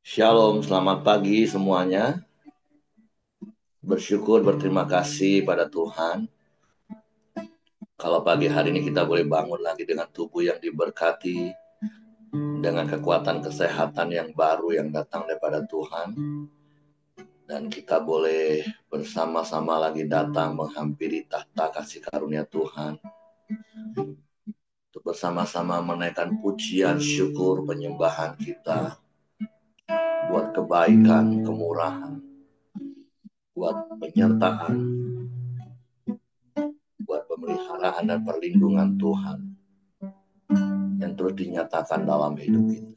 Shalom, selamat pagi semuanya. Bersyukur, berterima kasih pada Tuhan. Kalau pagi hari ini kita boleh bangun lagi dengan tubuh yang diberkati, dengan kekuatan kesehatan yang baru yang datang daripada Tuhan. Dan kita boleh bersama-sama lagi datang menghampiri tahta kasih karunia Tuhan. Untuk bersama-sama menaikkan pujian, syukur, penyembahan kita. Buat kebaikan, kemurahan. Buat penyertaan, buat pemeliharaan dan perlindungan Tuhan yang terus dinyatakan dalam hidup kita.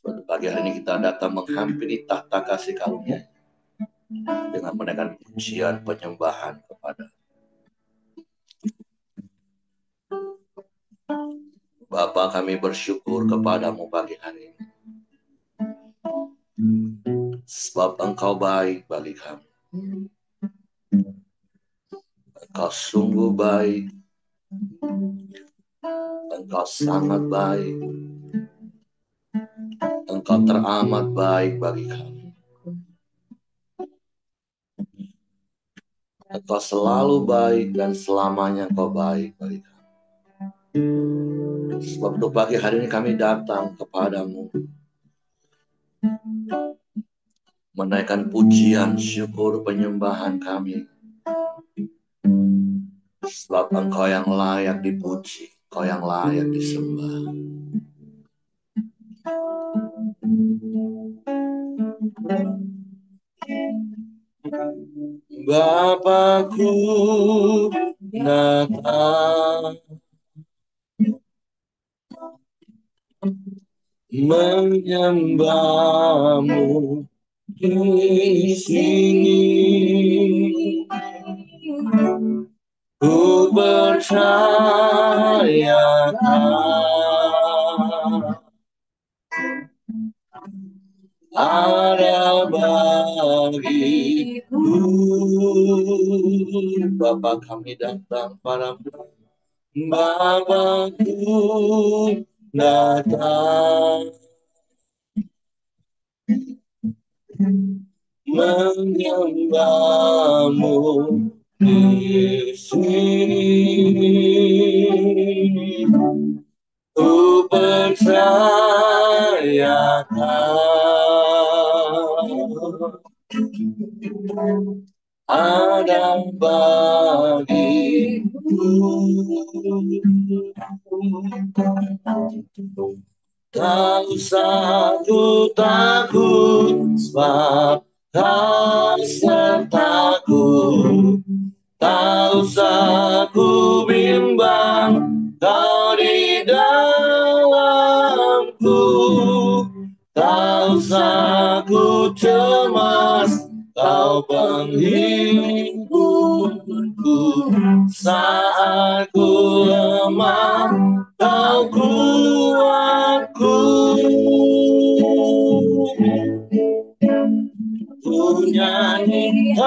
Suatu pagi hari ini kita datang menghampiri tahta kasih karunia dengan menaikkan pujian penyembahan kepada Bapa. Kami bersyukur kepadamu pagi hari ini, sebab Engkau baik bagi kami. Engkau sungguh baik, Engkau sangat baik, Engkau teramat baik bagi kami. Engkau selalu baik dan selamanya Engkau baik bagi kami. Sebab untuk pagi hari ini kami datang kepadamu menaikkan pujian, syukur, penyembahan kami. Sebab Engkau yang layak dipuji, Engkau yang layak disembah. Bapakku datang menyembahmu di sini. Ku percayakan ada bagiku. Bapa, kami datang padamu. Bapakku datang menyembahmu di sini. Ku percayakan ada bagiku. Tak usah ku takut, sebab Kau sertaku. Tak usah ku bimbang, Kau di dalamku. Tak usah ku cemas, Kau penghiburku. Saat ku lemah, Kau kuatku. Ku nyanyikan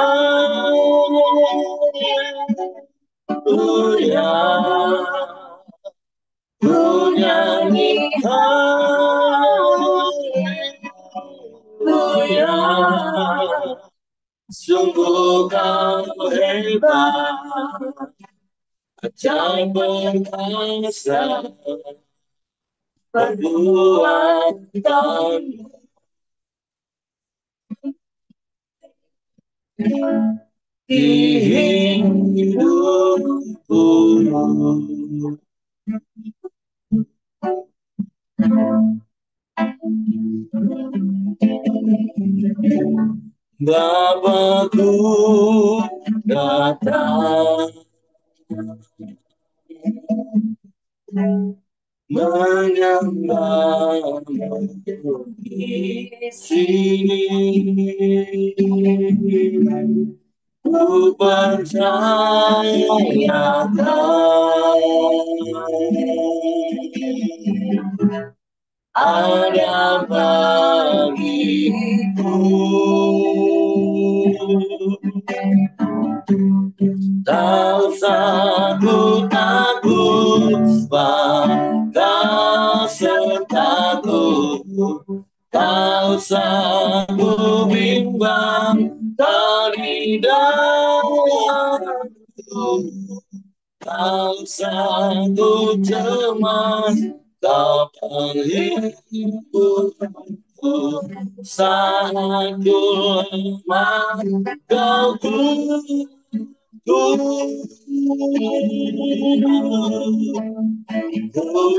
haleluya, ku nyanyikan haleluya. Sungguh Kau hebat, ajaib perkasa perbuatan di hidupku. Bapakku datang menyembahmu di sini. Ku percayakan ada bagiku. Tak usah ku takut, sebab Kau sertaku. Kau satu teman, kau penghibur saat ku lemah, kau ku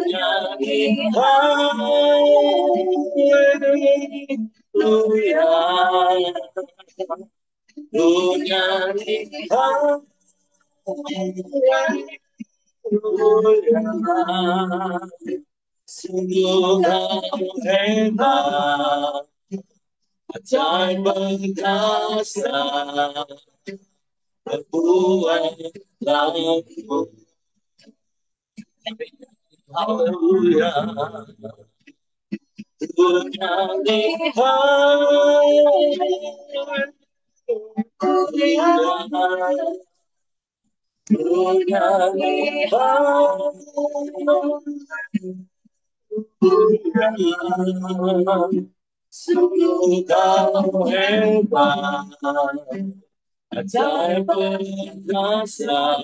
nyanyi haleluya, ku nyanyi haleluya. Sungguh kau hebat, ajaib perkasa, berbuat laku. Haleluya, ku nyanyi haleluya, ku nyanyi haleluya. Sungguh kau hebat, ajaib perkasa,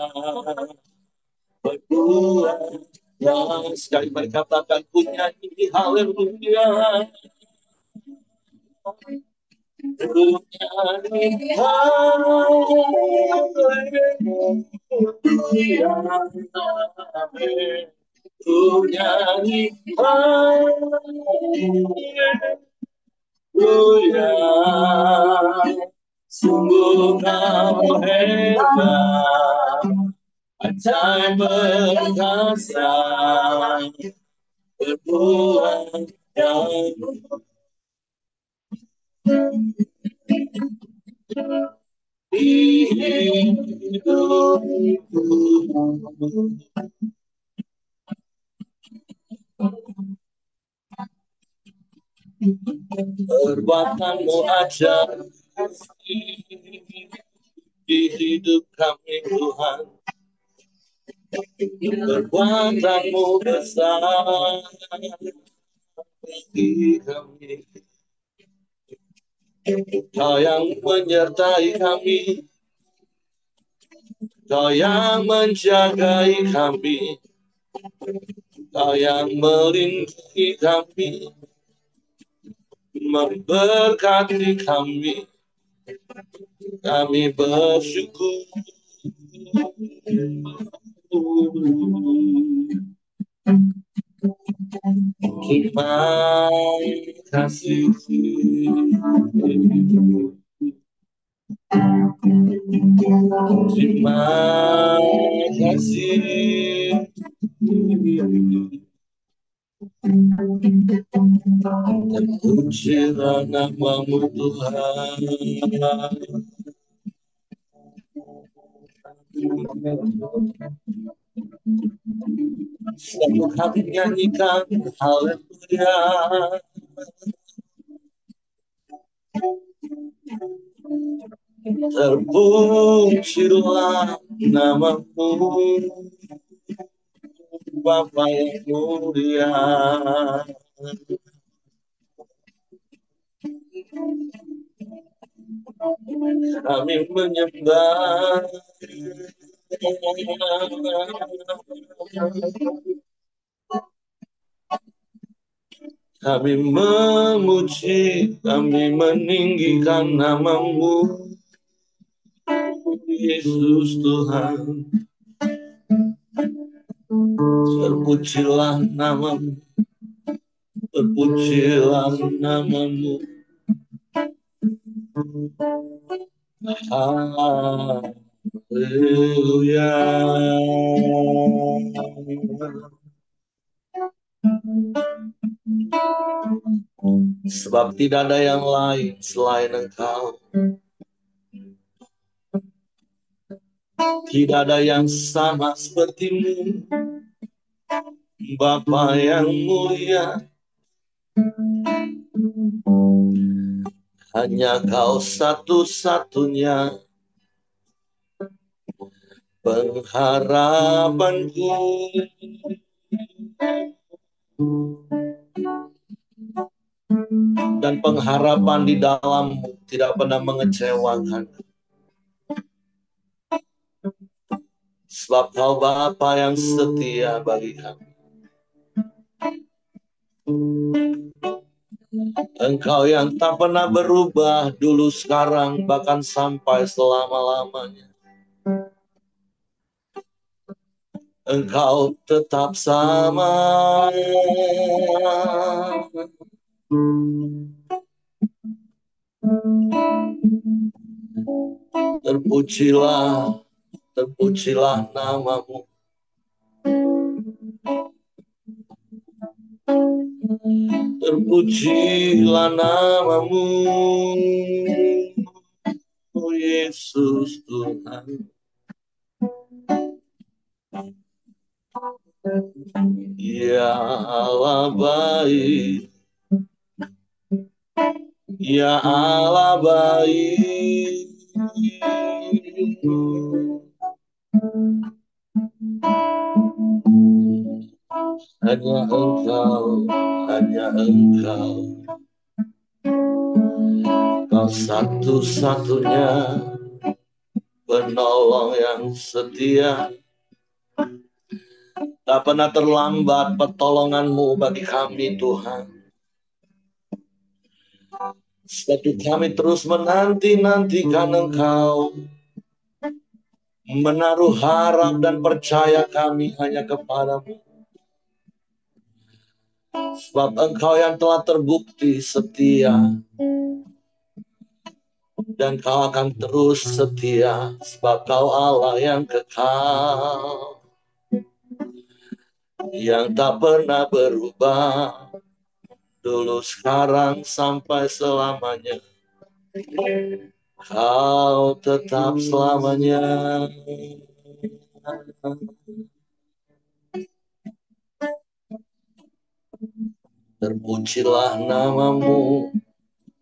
berbuat yang sekali berkatakan punya ini haleluya, punya ini haleluya, punya ini haleluya. Sungguh kau hebat, ajaib perkasa, berbuat yang di hidupku. Perbuatanmu ajaib di hidup kami Tuhan. Perbuatanmu besar bagi kami. Kau yang menyertai kami, Kau yang menjagai kami, Kau yang melindungi kami, memberkati kami. Kami bersyukur. Terima kasih. Terima kasih. Terpujilah namamu Tuhan. Selalu kami nyanyikan haleluya. Terpujilah namamu Bapa yang mulia. Kami menyembah, kami memuji, kami meninggikan namamu Yesus Tuhan. Terpujilah namamu, terpujilah namamu. Haleluya. Sebab tidak ada yang lain selain Engkau. Tidak ada yang sama sepertimu, Bapa yang mulia. Hanya Kau satu-satunya pengharapanku. Dan pengharapan di dalam-Mu tidak pernah mengecewakan. Sebab Kau Bapa yang setia bagi kami. Engkau yang tak pernah berubah dulu, sekarang, bahkan sampai selama-lamanya. Engkau tetap sama. Terpujilah, terpujilah namamu. Terpujilah namamu, oh Yesus Tuhan. Ya Allah baik, ya Allah baik. Hanya Engkau, hanya Engkau. Kau satu-satunya penolong yang setia. Tak pernah terlambat pertolongan-Mu bagi kami, Tuhan. Sebab kami terus menanti-nantikan Engkau, menaruh harap dan percaya kami hanya kepadamu. Sebab Engkau yang telah terbukti setia, dan Kau akan terus setia. Sebab Kau Allah yang kekal, yang tak pernah berubah, dulu, sekarang, sampai selamanya. Kau tetap selamanya. Terpujilah namamu,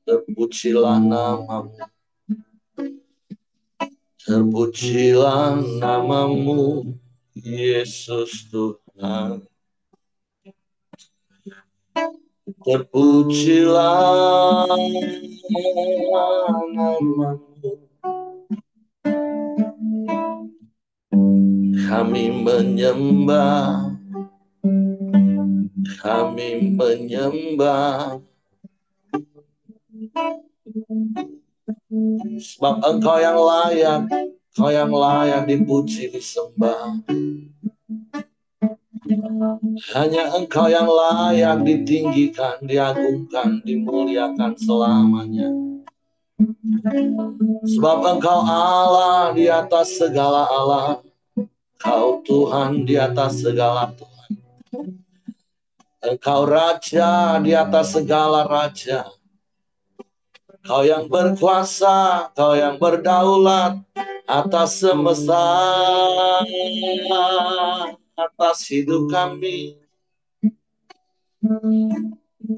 terpujilah namamu, terpujilah namamu, Yesus Tuhan. Terpujilah namamu. Kami menyembah, kami menyembah. Sebab Engkau yang layak, Kau yang layak dipuji, disembah. Hanya Engkau yang layak ditinggikan, diagungkan, dimuliakan selamanya. Sebab Engkau Allah di atas segala Allah. Kau Tuhan di atas segala Tuhan. Engkau Raja di atas segala Raja. Kau yang berkuasa, Kau yang berdaulat atas semesta, atas hidup kami.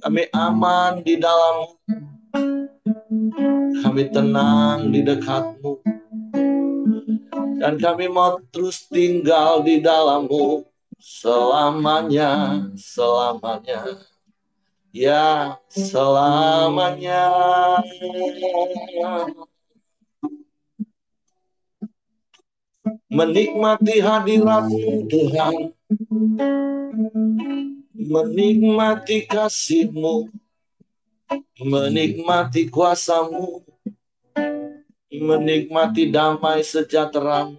Kami aman di dalam-Mu, kami tenang di dekat-Mu, dan kami mau terus tinggal di dalam-Mu selamanya, selamanya. Ya, selamanya. Menikmati hadirat-Mu, Tuhan. Menikmati kasih-Mu, menikmati kuasa-Mu, menikmati damai sejahtera,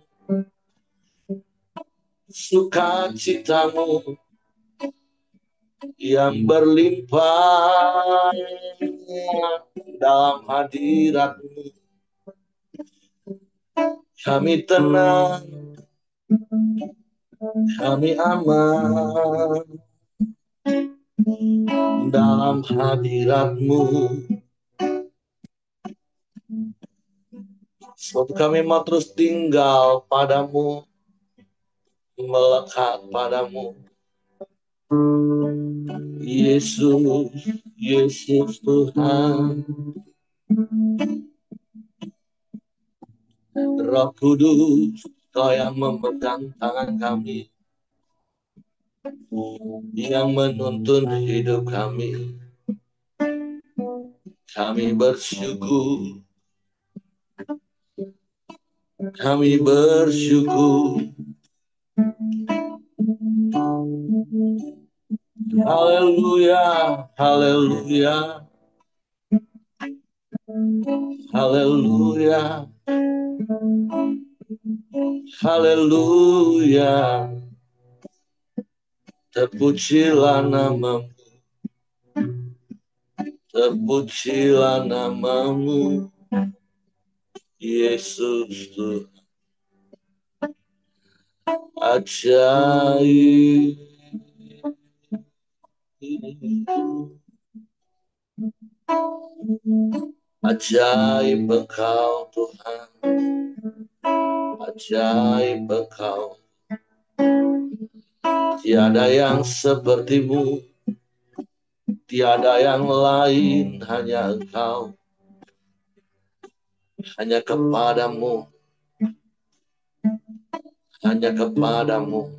sukacita-Mu yang berlimpah dalam hadirat-Mu. Kami tenang, kami aman dalam hadirat-Mu. Sebab kami mau terus tinggal padamu, melekat padamu. Yesus, Yesus Tuhan. Roh Kudus, Kau yang memegang tangan kami, yang menuntun hidup kami. Kami bersyukur, kami bersyukur, Haleluya, haleluya, haleluya, haleluya. Terpujilah namamu, terpujilah namamu, Yesus Tuhan. Ajaib, ajaib Engkau Tuhan, ajaib Engkau. Tiada yang sepertimu, tiada yang lain, hanya Engkau. Hanya kepadamu, hanya kepadamu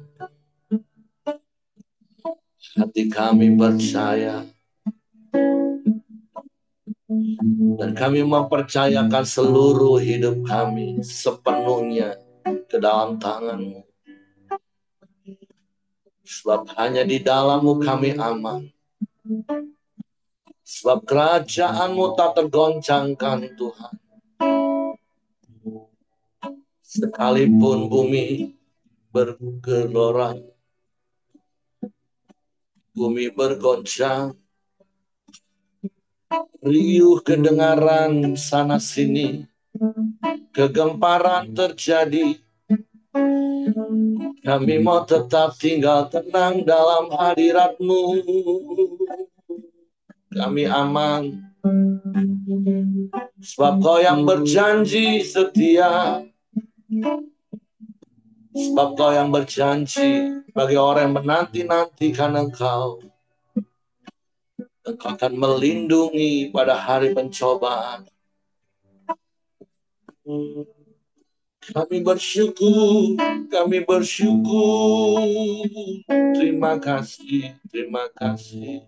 hati kami percaya, dan kami mempercayakan seluruh hidup kami sepenuhnya ke dalam tangan-Mu. Sebab hanya di dalam-Mu kami aman. Sebab kerajaan-Mu tak tergoncangkan Tuhan. Sekalipun bumi bergelora, bumi bergoncang, riuh kedengaran sana sini, kegemparan terjadi, kami mau tetap tinggal tenang dalam hadirat-Mu. Kami aman, sebab Kau yang berjanji setia. Sebab Kau yang berjanji bagi orang yang menanti-nantikan Engkau. Engkau akan melindungi pada hari pencobaan. Kami bersyukur, kami bersyukur. Terima kasih, terima kasih.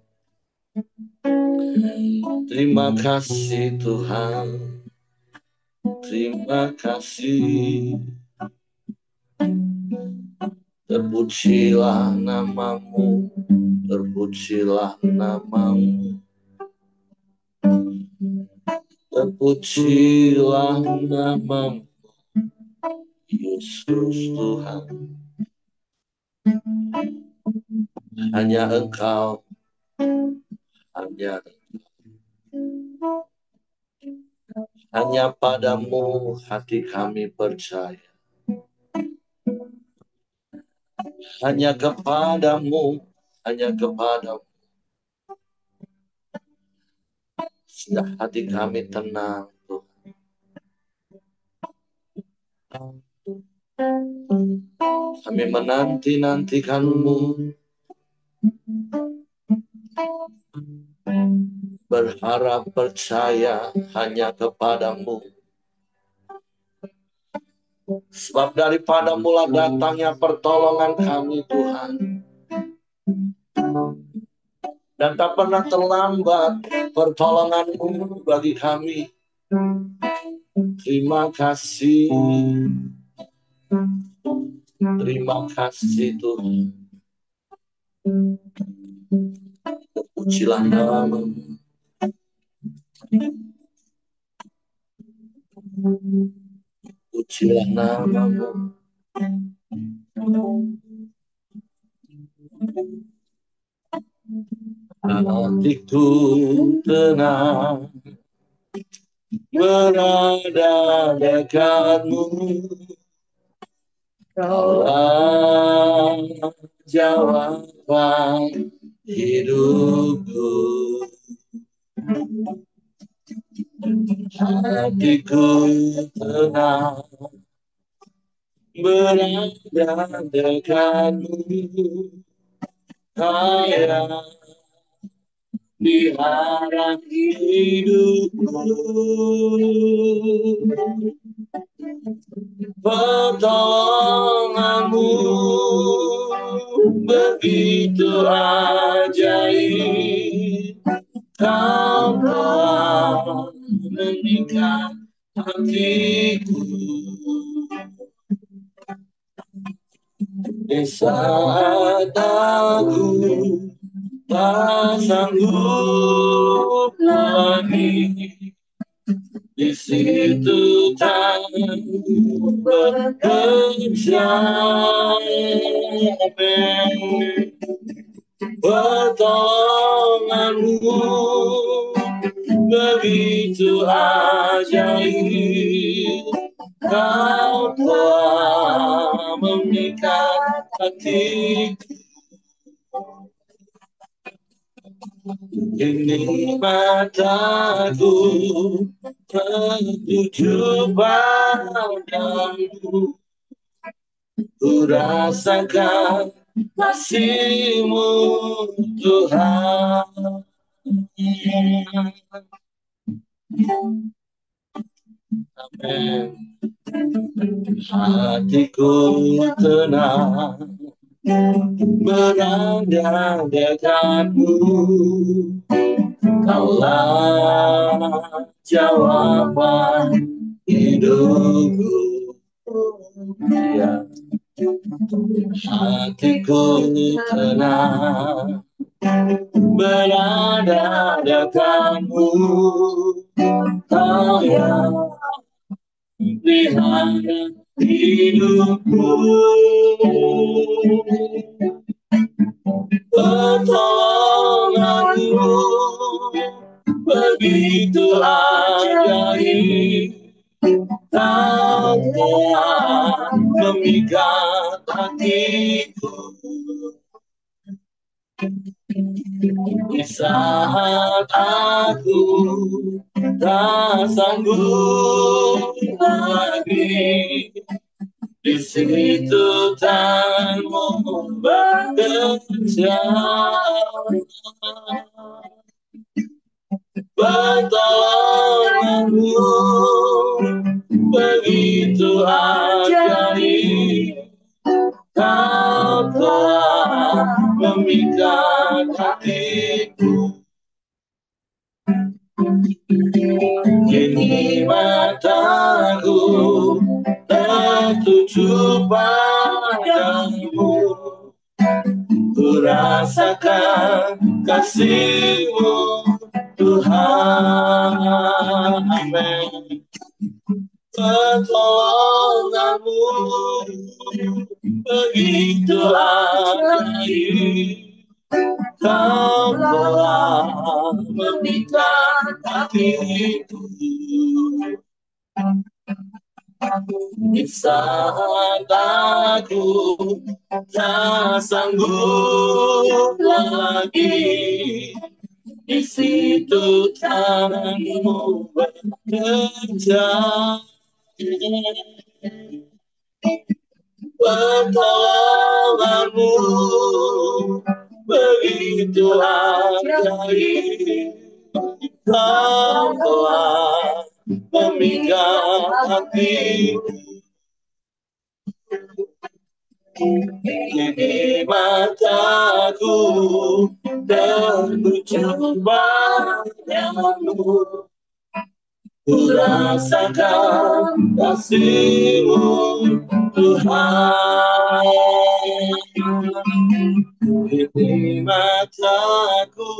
Terima kasih Tuhan. Terima kasih. Terpujilah namamu, terpujilah namamu, terpujilah namamu, Yesus Tuhan. Hanya Engkau, hanya padamu hati kami percaya. Hanya kepadamu, hanya kepadamu. Sehingga hati kami tenang, Tuhan. Kami menanti-nantikan-Mu, berharap percaya hanya kepadamu. Sebab daripada-Mu lah datangnya pertolongan kami, Tuhan. Dan tak pernah terlambat pertolongan-Mu bagi kami. Terima kasih. Terima kasih Tuhan. Pujilah namamu. Pujilah namamu. Hatiku tenang berada dekatmu. Kaulah jawaban hidupku. Hatiku tenang berada dekatmu. Kaya diharap hidupku. Pertolonganmu begitu ajaib. Kau telah meningkat hatiku. Di saat aku tak sanggup lagi, di situ tanganmu bekerja, pertolonganmu begitu ajaib. Kau telah memikat hatiku. Ini mataku tertuju padamu. Ku rasakan kasih-Mu, Tuhan. Amin. Hatiku tenang berada dekat-Mu. Kaulah jawaban hidupku. Ya, hatiku tenang berada dekat-Mu. Kau yang pelihara hidupku. Pertolonganmu begitu ajaib. Kau telah memikat hatiku. Di saat aku tak sanggup lagi, di situ tanganmu bekerja, pertolonganmu begitu ajaib. Kau telah memikat hatiku. Kini mataku tertuju padamu. Ku rasakan kasih-Mu, Tuhan. Amin. Pertolonganmu begitu ajaib. Kau telah memikat hatiku. Di saat aku tak sanggup lagi, di situ tangan-Mu bekerja, pertolonganmu begitu ajaib. Kau telah memikat hatiku. Kini mataku tertuju padamu. Ku rasakan kasih-Mu, Tuhan. Kini mataku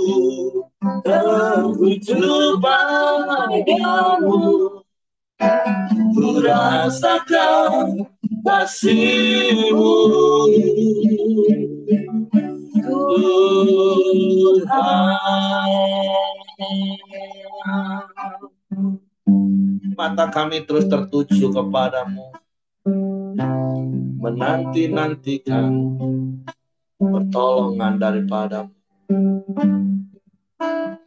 tertuju padamu. Ku rasakan kasih-Mu, Tuhan. Mata kami terus tertuju kepadamu, menanti-nantikan pertolongan daripadamu,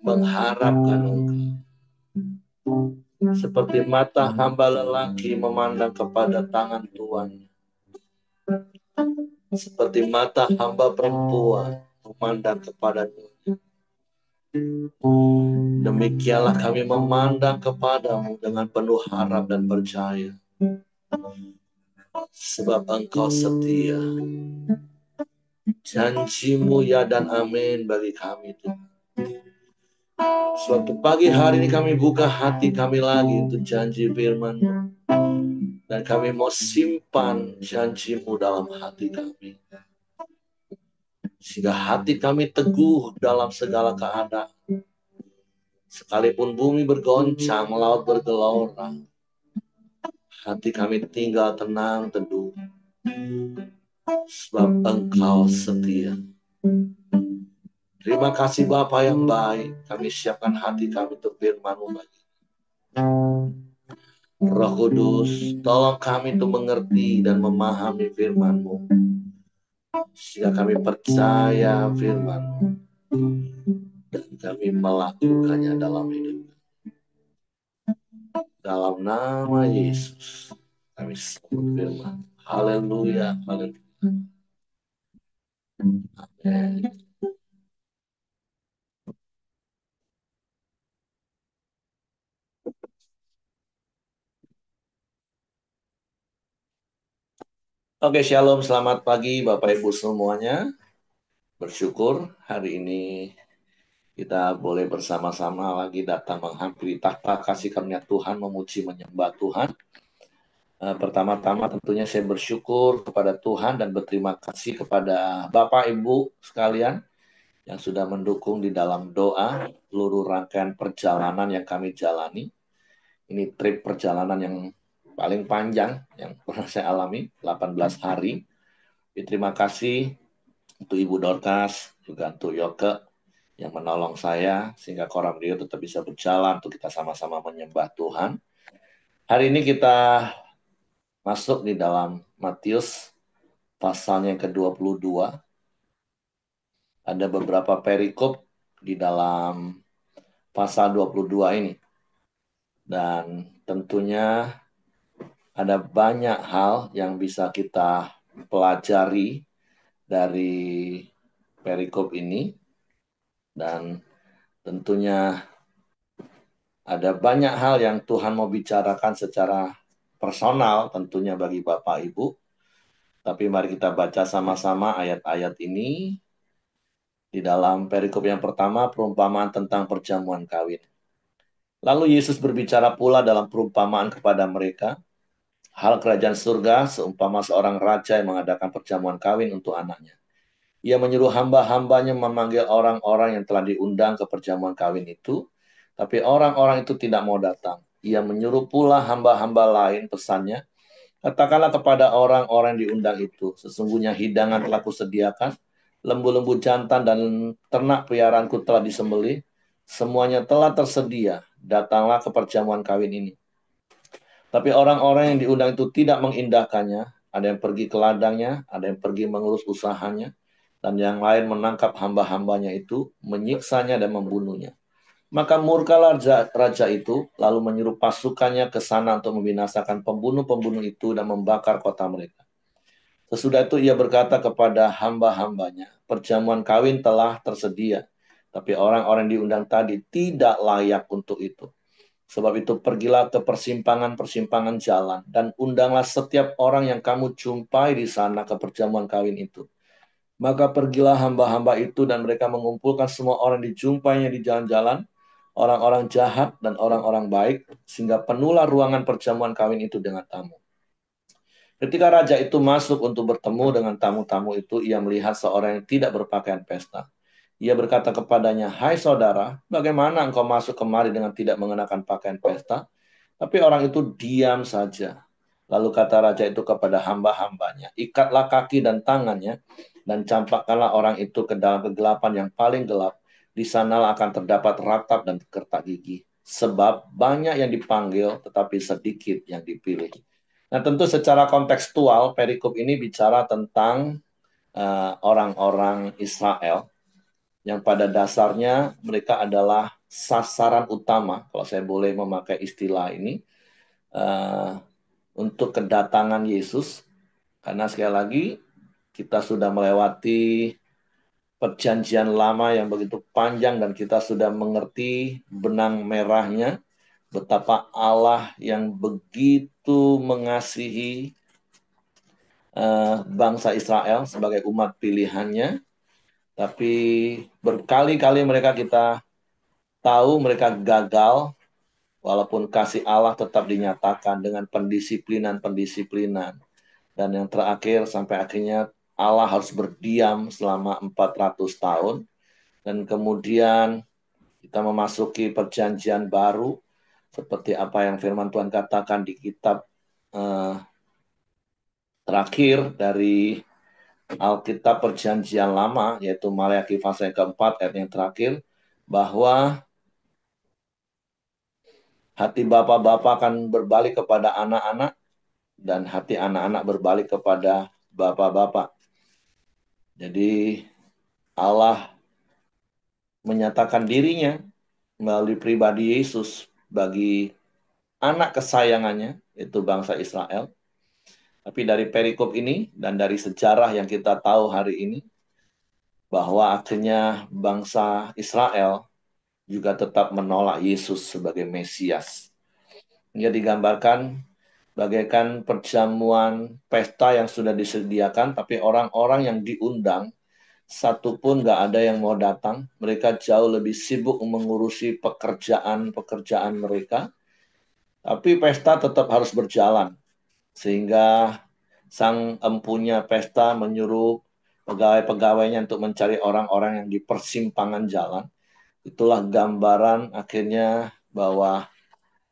mengharapkan Engkau. Seperti mata hamba lelaki memandang kepada tangan tuannya, seperti mata hamba perempuan memandang kepada Tuhan. Demikianlah kami memandang kepadamu dengan penuh harap dan percaya, sebab Engkau setia. Janji-Mu ya dan amin bagi kami, Tuhan. Suatu pagi hari ini kami buka hati kami lagi untuk janji firman-Mu. Dan kami mau simpan janji-Mu dalam hati kami. Sehingga hati kami teguh dalam segala keadaan. Sekalipun bumi bergoncang, laut bergelora, hati kami tinggal tenang teduh. Sebab Engkau setia. Terima kasih Bapa yang baik. Kami siapkan hati kami untuk firman-Mu bagi. Roh Kudus, tolong kami untuk mengerti dan memahami firman-Mu. Sehingga kami percaya firman-Mu. Dan kami melakukannya dalam hidup. Dalam nama Yesus, kami sebut firman. Haleluya, haleluya. Amin. Oke, shalom, selamat pagi Bapak Ibu semuanya. Bersyukur hari ini kita boleh bersama-sama lagi datang menghampiri tahta kasih karunia Tuhan, memuji menyembah Tuhan. Pertama-tama tentunya saya bersyukur kepada Tuhan dan berterima kasih kepada Bapak Ibu sekalian yang sudah mendukung di dalam doa seluruh rangkaian perjalanan yang kami jalani. Ini trip perjalanan yang paling panjang yang pernah saya alami, 18 hari. Terima kasih untuk Ibu Dorcas, juga untuk Yoke yang menolong saya sehingga Koram Radio tetap bisa berjalan untuk kita sama-sama menyembah Tuhan. Hari ini kita masuk di dalam Matius pasalnya yang ke-22. Ada beberapa perikop di dalam pasal 22 ini. Dan tentunya ada banyak hal yang bisa kita pelajari dari perikop ini. Dan tentunya ada banyak hal yang Tuhan mau bicarakan secara personal tentunya bagi Bapak Ibu. Tapi mari kita baca sama-sama ayat-ayat ini. Di dalam perikop yang pertama, perumpamaan tentang perjamuan kawin. Lalu Yesus berbicara pula dalam perumpamaan kepada mereka. Hal kerajaan surga seumpama seorang raja yang mengadakan perjamuan kawin untuk anaknya. Ia menyuruh hamba-hambanya memanggil orang-orang yang telah diundang ke perjamuan kawin itu. Tapi orang-orang itu tidak mau datang. Ia menyuruh pula hamba-hamba lain pesannya. Katakanlah kepada orang-orang yang diundang itu, sesungguhnya hidangan telah kusediakan, lembu-lembu jantan dan ternak peliharaanku telah disembelih, semuanya telah tersedia, datanglah ke perjamuan kawin ini. Tapi orang-orang yang diundang itu tidak mengindahkannya, ada yang pergi ke ladangnya, ada yang pergi mengurus usahanya, dan yang lain menangkap hamba-hambanya itu, menyiksanya dan membunuhnya. Maka murkalah raja itu, lalu menyuruh pasukannya ke sana untuk membinasakan pembunuh-pembunuh itu dan membakar kota mereka. Sesudah itu ia berkata kepada hamba-hambanya, perjamuan kawin telah tersedia, tapi orang-orang diundang tadi tidak layak untuk itu. Sebab itu pergilah ke persimpangan-persimpangan jalan dan undanglah setiap orang yang kamu jumpai di sana ke perjamuan kawin itu. Maka pergilah hamba-hamba itu dan mereka mengumpulkan semua orang dijumpainya di jalan-jalan, orang-orang jahat dan orang-orang baik, sehingga penuhlah ruangan perjamuan kawin itu dengan tamu. Ketika raja itu masuk untuk bertemu dengan tamu-tamu itu, ia melihat seorang yang tidak berpakaian pesta. Ia berkata kepadanya, "Hai saudara, bagaimana engkau masuk kemari dengan tidak mengenakan pakaian pesta?" Tapi orang itu diam saja. Lalu kata raja itu kepada hamba-hambanya, "Ikatlah kaki dan tangannya, dan campakkanlah orang itu ke dalam kegelapan yang paling gelap. Di sanalah akan terdapat ratap dan kertak gigi. Sebab banyak yang dipanggil, tetapi sedikit yang dipilih." Nah, tentu secara kontekstual, perikop ini bicara tentang orang-orang Israel yang pada dasarnya mereka adalah sasaran utama, kalau saya boleh memakai istilah ini, untuk kedatangan Yesus. Karena sekali lagi, kita sudah melewati perjanjian lama yang begitu panjang dan kita sudah mengerti benang merahnya, betapa Allah yang begitu mengasihi bangsa Israel sebagai umat pilihannya. Tapi berkali-kali kita tahu mereka gagal walaupun kasih Allah tetap dinyatakan dengan pendisiplinan-pendisiplinan. Dan yang terakhir sampai akhirnya Allah harus berdiam selama 400 tahun. Dan kemudian kita memasuki perjanjian baru, seperti apa yang firman Tuhan katakan di kitab terakhir dari Alkitab Perjanjian Lama, yaitu Maleakhi pasal yang keempat ayat yang terakhir, bahwa hati bapak-bapak akan berbalik kepada anak-anak, dan hati anak-anak berbalik kepada bapak-bapak. Jadi Allah menyatakan dirinya melalui pribadi Yesus bagi anak kesayangannya, itu bangsa Israel. Tapi dari perikop ini dan dari sejarah yang kita tahu hari ini, bahwa akhirnya bangsa Israel juga tetap menolak Yesus sebagai Mesias. Ia digambarkan bagaikan perjamuan pesta yang sudah disediakan, tapi orang-orang yang diundang, satu pun nggak ada yang mau datang. Mereka jauh lebih sibuk mengurusi pekerjaan-pekerjaan mereka. Tapi pesta tetap harus berjalan. Sehingga sang empunya pesta menyuruh pegawai-pegawainya untuk mencari orang-orang yang di persimpangan jalan. Itulah gambaran akhirnya bahwa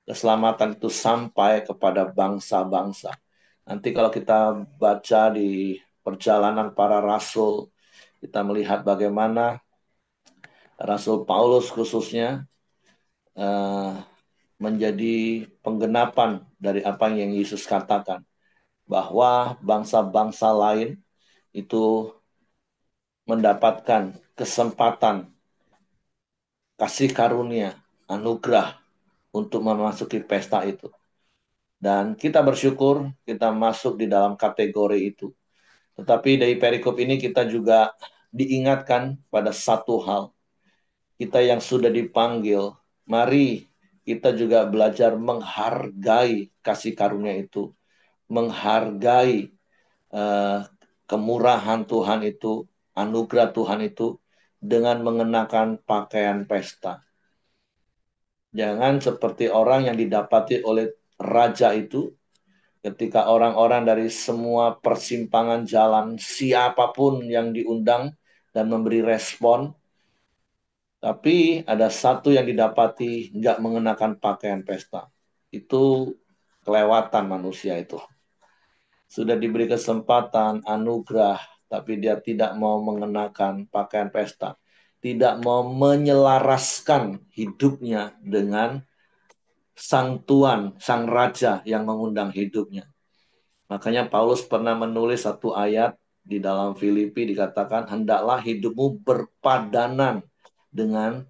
keselamatan itu sampai kepada bangsa-bangsa. Nanti kalau kita baca di perjalanan para rasul, kita melihat bagaimana Rasul Paulus khususnya menjadi penggenapan dari apa yang Yesus katakan, bahwa bangsa-bangsa lain itu mendapatkan kesempatan, kasih karunia, anugerah untuk memasuki pesta itu. Dan kita bersyukur kita masuk di dalam kategori itu. Tetapi dari perikop ini kita juga diingatkan pada satu hal. Kita yang sudah dipanggil, mari kita juga belajar menghargai kasih karunia itu. Menghargai kemurahan Tuhan itu, anugerah Tuhan itu, dengan mengenakan pakaian pesta. Jangan seperti orang yang didapati oleh raja itu, ketika orang-orang dari semua persimpangan jalan, siapapun yang diundang dan memberi respon, tapi ada satu yang didapati nggak mengenakan pakaian pesta. Itu kelewatan manusia itu. Sudah diberi kesempatan, anugerah, tapi dia tidak mau mengenakan pakaian pesta. Tidak mau menyelaraskan hidupnya dengan sang tuan, sang raja yang mengundang hidupnya. Makanya Paulus pernah menulis satu ayat di dalam Filipi, dikatakan, hendaklah hidupmu berpadanan dengan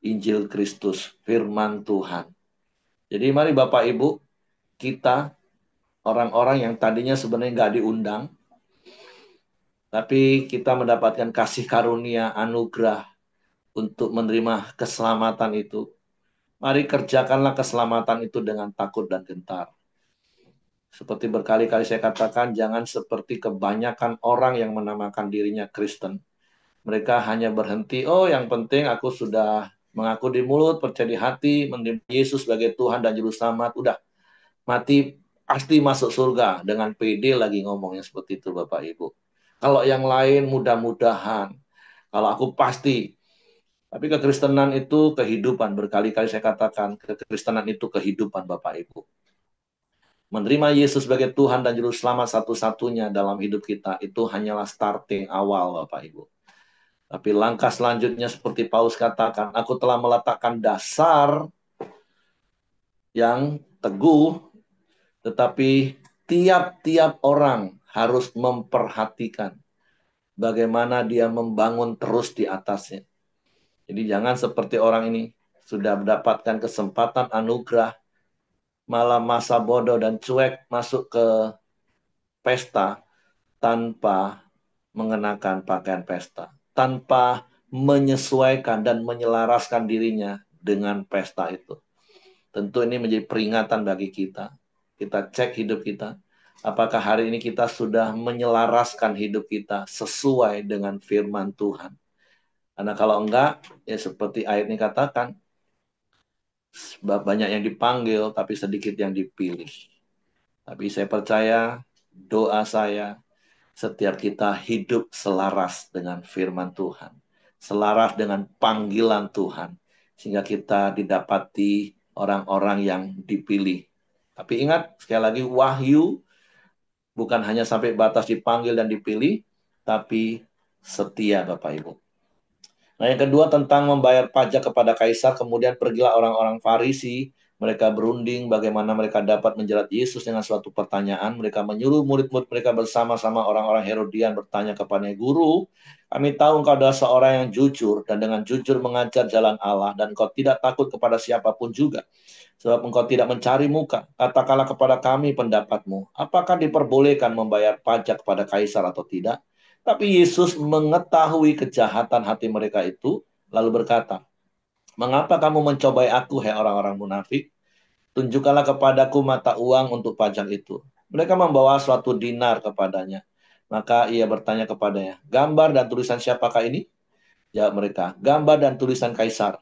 Injil Kristus, firman Tuhan. Jadi mari Bapak Ibu, kita orang-orang yang tadinya sebenarnya nggak diundang, tapi kita mendapatkan kasih karunia, anugerah untuk menerima keselamatan itu. Mari kerjakanlah keselamatan itu dengan takut dan gentar. Seperti berkali-kali saya katakan, jangan seperti kebanyakan orang yang menamakan dirinya Kristen. Mereka hanya berhenti, oh yang penting aku sudah mengaku di mulut, percaya di hati, menerima Yesus sebagai Tuhan dan Juru Selamat. Udah, mati pasti masuk surga. Dengan pede lagi ngomongnya seperti itu Bapak Ibu. Kalau yang lain mudah-mudahan. Kalau aku pasti. Tapi kekristenan itu kehidupan. Berkali-kali saya katakan, kekristenan itu kehidupan Bapak Ibu. Menerima Yesus sebagai Tuhan dan Juru Selamat satu-satunya dalam hidup kita, itu hanyalah starting awal Bapak Ibu. Tapi langkah selanjutnya seperti Paulus katakan, aku telah meletakkan dasar yang teguh, tetapi tiap-tiap orang harus memperhatikan bagaimana dia membangun terus di atasnya. Jadi jangan seperti orang ini, sudah mendapatkan kesempatan anugerah, malah masa bodoh dan cuek masuk ke pesta tanpa mengenakan pakaian pesta, tanpa menyesuaikan dan menyelaraskan dirinya dengan pesta itu. Tentu ini menjadi peringatan bagi kita. Kita cek hidup kita. Apakah hari ini kita sudah menyelaraskan hidup kita sesuai dengan firman Tuhan? Karena kalau enggak, ya seperti ayat ini katakan, banyak yang dipanggil, tapi sedikit yang dipilih. Tapi saya percaya, doa saya, setiap kita hidup selaras dengan firman Tuhan, selaras dengan panggilan Tuhan, sehingga kita didapati orang-orang yang dipilih. Tapi ingat, sekali lagi, wahyu bukan hanya sampai batas dipanggil dan dipilih, tapi setia, Bapak Ibu. Nah, yang kedua tentang membayar pajak kepada kaisar, kemudian pergilah orang-orang Farisi, mereka berunding bagaimana mereka dapat menjerat Yesus dengan suatu pertanyaan. Mereka menyuruh murid-murid mereka bersama-sama orang-orang Herodian bertanya kepadanya, Guru, kami tahu engkau adalah seorang yang jujur dan dengan jujur mengajar jalan Allah dan engkau tidak takut kepada siapapun juga. Sebab engkau tidak mencari muka. Katakanlah kepada kami pendapatmu. Apakah diperbolehkan membayar pajak kepada kaisar atau tidak? Tapi Yesus mengetahui kejahatan hati mereka itu, lalu berkata, mengapa kamu mencobai aku, hai orang-orang munafik? Tunjukkanlah kepadaku mata uang untuk pajak itu. Mereka membawa suatu dinar kepadanya. Maka ia bertanya kepadanya, gambar dan tulisan siapakah ini? Jawab mereka, gambar dan tulisan kaisar.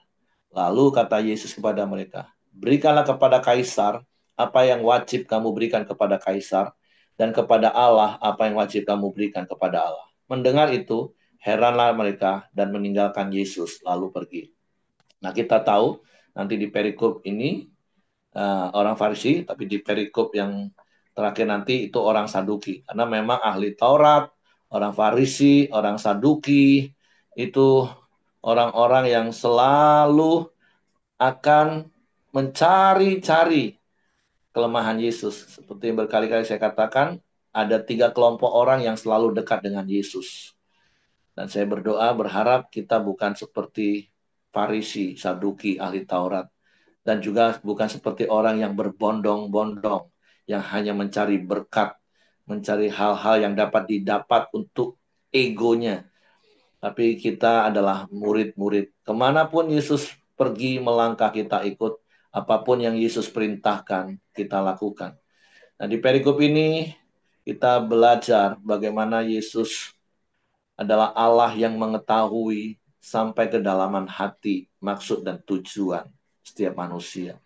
Lalu kata Yesus kepada mereka, berikanlah kepada kaisar apa yang wajib kamu berikan kepada kaisar, dan kepada Allah apa yang wajib kamu berikan kepada Allah. Mendengar itu, heranlah mereka dan meninggalkan Yesus lalu pergi. Nah, kita tahu nanti di perikop ini orang Farisi, tapi di perikop yang terakhir nanti itu orang Saduki. Karena memang ahli Taurat, orang Farisi, orang Saduki, itu orang-orang yang selalu akan mencari-cari kelemahan Yesus. Seperti yang berkali-kali saya katakan, ada 3 kelompok orang yang selalu dekat dengan Yesus. Dan saya berdoa, berharap kita bukan seperti Farisi, Saduki, ahli Taurat. Dan juga bukan seperti orang yang berbondong-bondong, yang hanya mencari berkat, mencari hal-hal yang dapat didapat untuk egonya. Tapi kita adalah murid-murid. Kemanapun Yesus pergi melangkah, kita ikut. Apapun yang Yesus perintahkan, kita lakukan. Nah, di perikop ini kita belajar bagaimana Yesus adalah Allah yang mengetahui sampai kedalaman hati, maksud dan tujuan setiap manusia.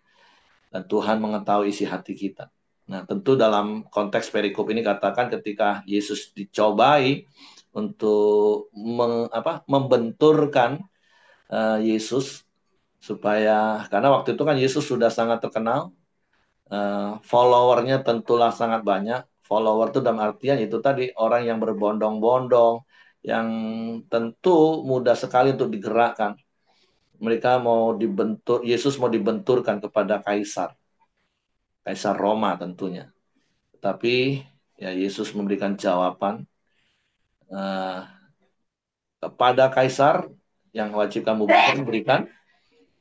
Dan Tuhan mengetahui isi hati kita. Nah, tentu dalam konteks perikop ini katakan ketika Yesus dicobai untuk membenturkan Yesus supaya, karena waktu itu kan Yesus sudah sangat terkenal, followernya tentulah sangat banyak. Follower itu dalam artian itu tadi orang yang berbondong-bondong, yang tentu mudah sekali untuk digerakkan. Mereka mau dibentur, Yesus mau dibenturkan kepada kaisar Roma tentunya. Tapi ya Yesus memberikan jawaban, uh, kepada kaisar yang wajib kamu berikan,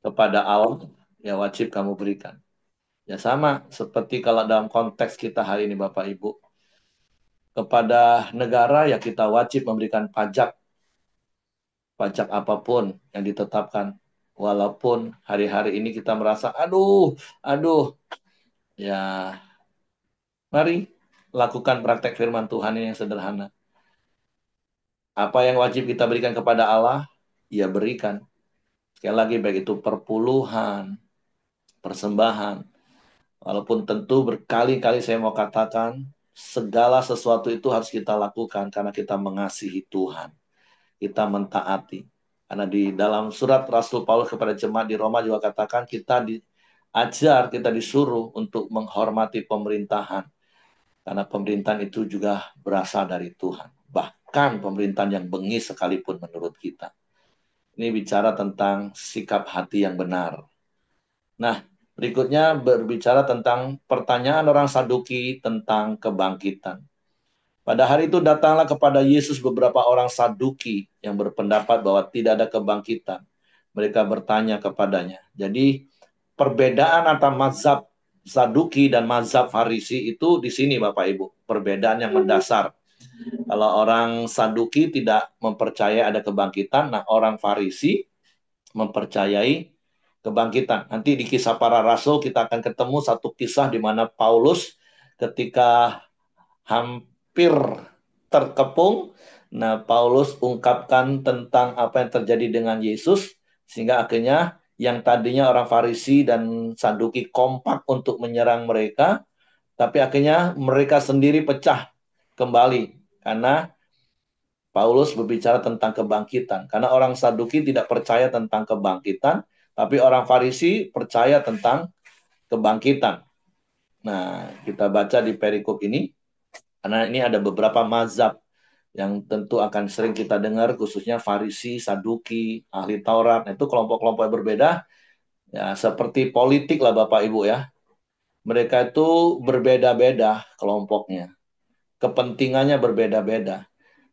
kepada Allah ya wajib kamu berikan. Ya sama seperti kalau dalam konteks kita hari ini Bapak Ibu, kepada negara ya kita wajib memberikan pajak apapun yang ditetapkan. Walaupun hari-hari ini kita merasa aduh, ya mari lakukan praktek firman Tuhan ini yang sederhana. Apa yang wajib kita berikan kepada Allah, ya berikan. Sekali lagi, baik itu perpuluhan, persembahan. Walaupun tentu berkali-kali saya mau katakan, segala sesuatu itu harus kita lakukan karena kita mengasihi Tuhan. Kita mentaati. Karena di dalam surat Rasul Paulus kepada jemaat di Roma juga katakan, kita diajar, kita disuruh untuk menghormati pemerintahan. Karena pemerintahan itu juga berasal dari Tuhan. Bahkan pemerintahan yang bengis sekalipun menurut kita. Ini bicara tentang sikap hati yang benar. Nah, berikutnya berbicara tentang pertanyaan orang Saduki tentang kebangkitan. Pada hari itu datanglah kepada Yesus beberapa orang Saduki yang berpendapat bahwa tidak ada kebangkitan. Mereka bertanya kepadanya. Jadi perbedaan antara mazhab Saduki dan mazhab Farisi itu di sini Bapak Ibu. Perbedaan yang mendasar. Kalau orang Saduki tidak mempercayai ada kebangkitan, nah orang Farisi mempercayai kebangkitan. Nanti di kisah para rasul kita akan ketemu satu kisah di mana Paulus ketika hampir terkepung, nah Paulus ungkapkan tentang apa yang terjadi dengan Yesus, sehingga akhirnya yang tadinya orang Farisi dan Saduki kompak untuk menyerang mereka, tapi akhirnya mereka sendiri pecah kembali karena Paulus berbicara tentang kebangkitan. Karena orang Saduki tidak percaya tentang kebangkitan, tapi orang Farisi percaya tentang kebangkitan. Nah, kita baca di perikop ini, karena ini ada beberapa mazhab yang tentu akan sering kita dengar, khususnya Farisi, Saduki, ahli Taurat. Nah, itu kelompok-kelompok yang berbeda, ya seperti politik lah Bapak Ibu ya. Mereka itu berbeda-beda kelompoknya. Kepentingannya berbeda-beda.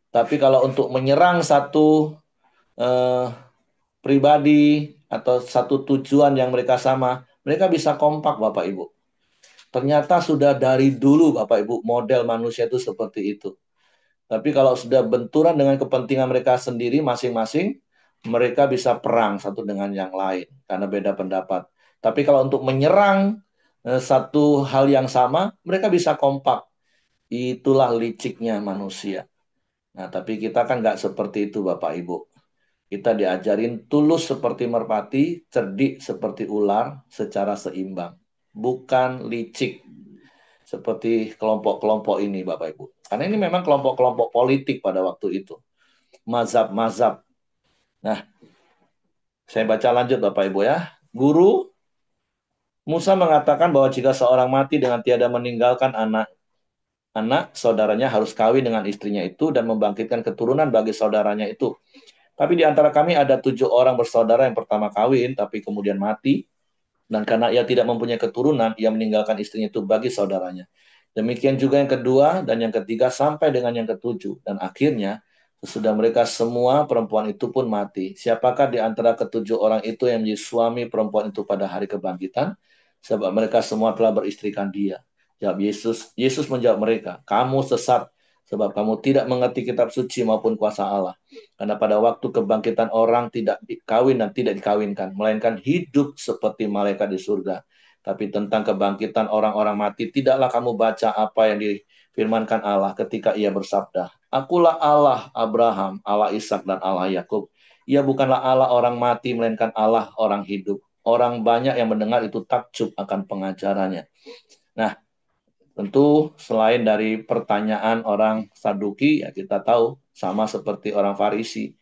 Tapi kalau untuk menyerang satu eh, pribadi atau satu tujuan yang mereka sama, mereka bisa kompak Bapak Ibu. Ternyata sudah dari dulu Bapak Ibu model manusia itu seperti itu. Tapi kalau sudah benturan dengan kepentingan mereka sendiri masing-masing, mereka bisa perang satu dengan yang lain karena beda pendapat. Tapi kalau untuk menyerang satu hal yang sama, mereka bisa kompak. Itulah liciknya manusia. Nah, tapi kita kan nggak seperti itu Bapak Ibu. Kita diajarin tulus seperti merpati, cerdik seperti ular, secara seimbang. Bukan licik seperti kelompok-kelompok ini Bapak Ibu. Karena ini memang kelompok-kelompok politik pada waktu itu. Mazhab-mazhab. Nah, saya baca lanjut Bapak Ibu ya. Guru Musa mengatakan bahwa jika seorang mati dengan tiada meninggalkan anak, saudaranya harus kawin dengan istrinya itu dan membangkitkan keturunan bagi saudaranya itu. Tapi di antara kami ada 7 orang bersaudara yang pertama kawin, tapi kemudian mati. Dan karena ia tidak mempunyai keturunan, ia meninggalkan istrinya itu bagi saudaranya. Demikian juga yang kedua dan yang ketiga sampai dengan yang ketujuh. Dan akhirnya, sesudah mereka semua, perempuan itu pun mati. Siapakah di antara ke-7 orang itu yang menjadi suami perempuan itu pada hari kebangkitan? Sebab mereka semua telah beristrikan dia. Jawab Yesus. Yesus menjawab mereka, kamu sesat, sebab kamu tidak mengerti kitab suci maupun kuasa Allah. Karena pada waktu kebangkitan orang tidak dikawin dan tidak dikawinkan, melainkan hidup seperti malaikat di surga. Tapi tentang kebangkitan orang-orang mati, tidaklah kamu baca apa yang difirmankan Allah ketika ia bersabda, Akulah Allah Abraham, Allah Ishak dan Allah Yakub. Ia bukanlah Allah orang mati, melainkan Allah orang hidup. Orang banyak yang mendengar itu takjub akan pengajarannya. Nah, tentu selain dari pertanyaan orang Saduki, ya kita tahu sama seperti orang Farisi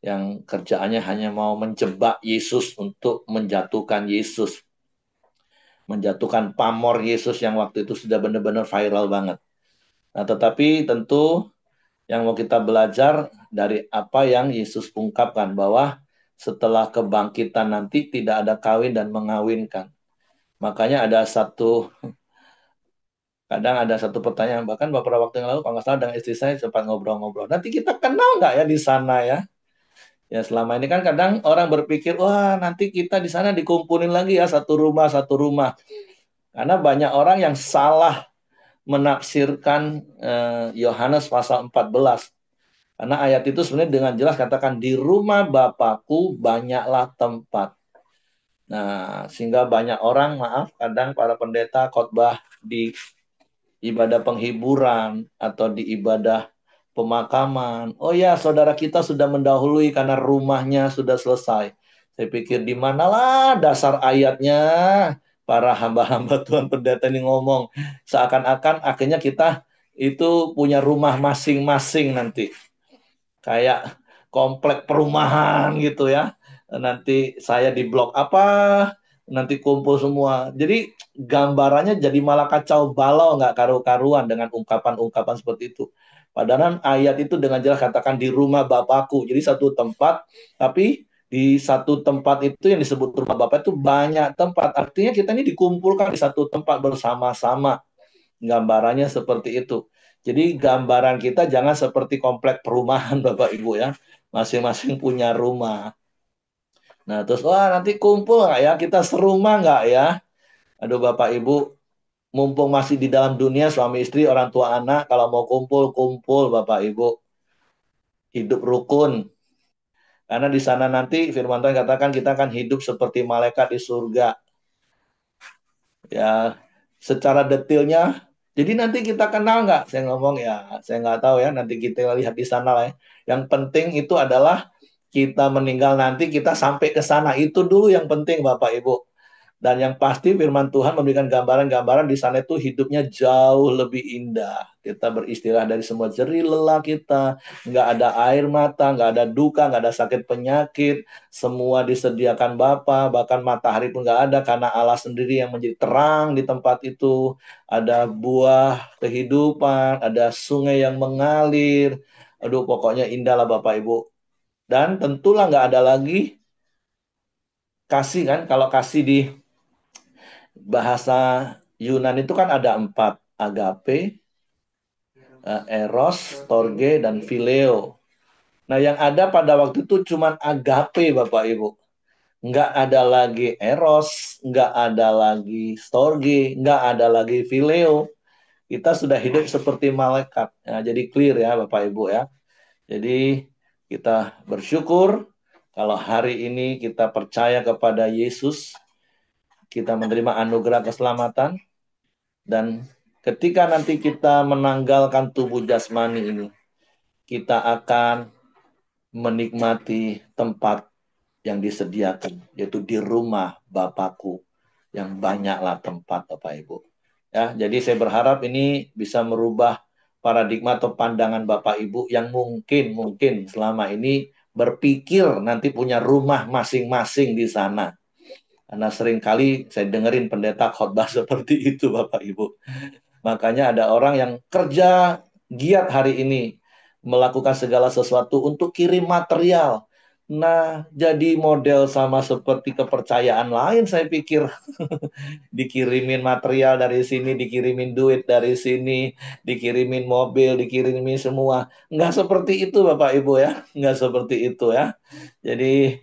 yang kerjaannya hanya mau menjebak Yesus untuk menjatuhkan Yesus, menjatuhkan pamor Yesus yang waktu itu sudah benar-benar viral banget. Nah, tetapi tentu yang mau kita belajar dari apa yang Yesus ungkapkan bahwa setelah kebangkitan nanti tidak ada kawin dan mengawinkan. Makanya kadang ada satu pertanyaan, bahkan beberapa waktu yang lalu, kalau nggak salah dengan istri saya sempat ngobrol-ngobrol. Nanti kita kenal nggak ya di sana ya? Ya selama ini kan kadang orang berpikir, wah nanti kita di sana dikumpulin lagi ya satu rumah, satu rumah. Karena banyak orang yang salah menafsirkan Yohanes pasal 14. Karena ayat itu sebenarnya dengan jelas katakan, di rumah Bapakku banyaklah tempat. Nah, sehingga banyak orang, maaf, kadang para pendeta khotbah di ibadah penghiburan atau di ibadah pemakaman. Oh ya, saudara kita sudah mendahului karena rumahnya sudah selesai. Saya pikir di manalah dasar ayatnya para hamba-hamba Tuhan pendeta ini ngomong. Seakan-akan akhirnya kita itu punya rumah masing-masing nanti. Kayak komplek perumahan gitu ya. Nanti saya di blok apa, nanti kumpul semua. Jadi gambarannya jadi malah kacau balau, nggak karu-karuan dengan ungkapan-ungkapan seperti itu. Padahal ayat itu dengan jelas katakan di rumah Bapakku. Jadi satu tempat, tapi di satu tempat itu yang disebut rumah Bapak itu banyak tempat. Artinya kita ini dikumpulkan di satu tempat bersama-sama. Gambarannya seperti itu. Jadi gambaran kita jangan seperti komplek perumahan Bapak Ibu ya. Masing-masing punya rumah. Nah terus, wah nanti kumpul nggak ya? Kita serumah nggak ya? Aduh Bapak Ibu, mumpung masih di dalam dunia suami istri, orang tua anak, kalau mau kumpul, kumpul Bapak Ibu. Hidup rukun. Karena di sana nanti firman Tuhan katakan kita akan hidup seperti malaikat di surga. Ya, secara detailnya. Jadi nanti kita kenal nggak? Saya ngomong ya, saya nggak tahu ya. Nanti kita lihat di sana lah ya. Yang penting itu adalah kita meninggal nanti kita sampai ke sana. Itu dulu yang penting Bapak Ibu. Dan yang pasti firman Tuhan memberikan gambaran-gambaran di sana itu hidupnya jauh lebih indah. Kita beristirahat dari semua jerih lelah kita. Nggak ada air mata, nggak ada duka, nggak ada sakit penyakit. Semua disediakan Bapa, bahkan matahari pun nggak ada karena Allah sendiri yang menjadi terang di tempat itu. Ada buah kehidupan, ada sungai yang mengalir. Aduh, pokoknya indah lah Bapak Ibu. Dan tentulah nggak ada lagi kasih kan. Kalau kasih di bahasa Yunan itu kan ada 4. Agape, eros, storge, dan phileo. Nah, yang ada pada waktu itu cuma agape, Bapak Ibu. Nggak ada lagi eros, nggak ada lagi storge, nggak ada lagi phileo. Kita sudah hidup seperti malaikat. Nah, jadi clear ya, Bapak Ibu ya. Jadi kita bersyukur kalau hari ini kita percaya kepada Yesus, kita menerima anugerah keselamatan, dan ketika nanti kita menanggalkan tubuh jasmani ini, kita akan menikmati tempat yang disediakan, yaitu di rumah Bapakku yang banyaklah tempat, Bapak Ibu. Ya, jadi saya berharap ini bisa merubah paradigma atau pandangan Bapak Ibu yang mungkin selama ini berpikir nanti punya rumah masing-masing di sana. Karena seringkali saya dengerin pendeta khotbah seperti itu, Bapak Ibu. Makanya ada orang yang kerja giat hari ini melakukan segala sesuatu untuk kirim material. Nah, jadi model sama seperti kepercayaan lain saya pikir. Dikirimin material dari sini, dikirimin duit dari sini, dikirimin mobil, dikirimin semua. Nggak seperti itu Bapak Ibu ya. Nggak seperti itu ya. Jadi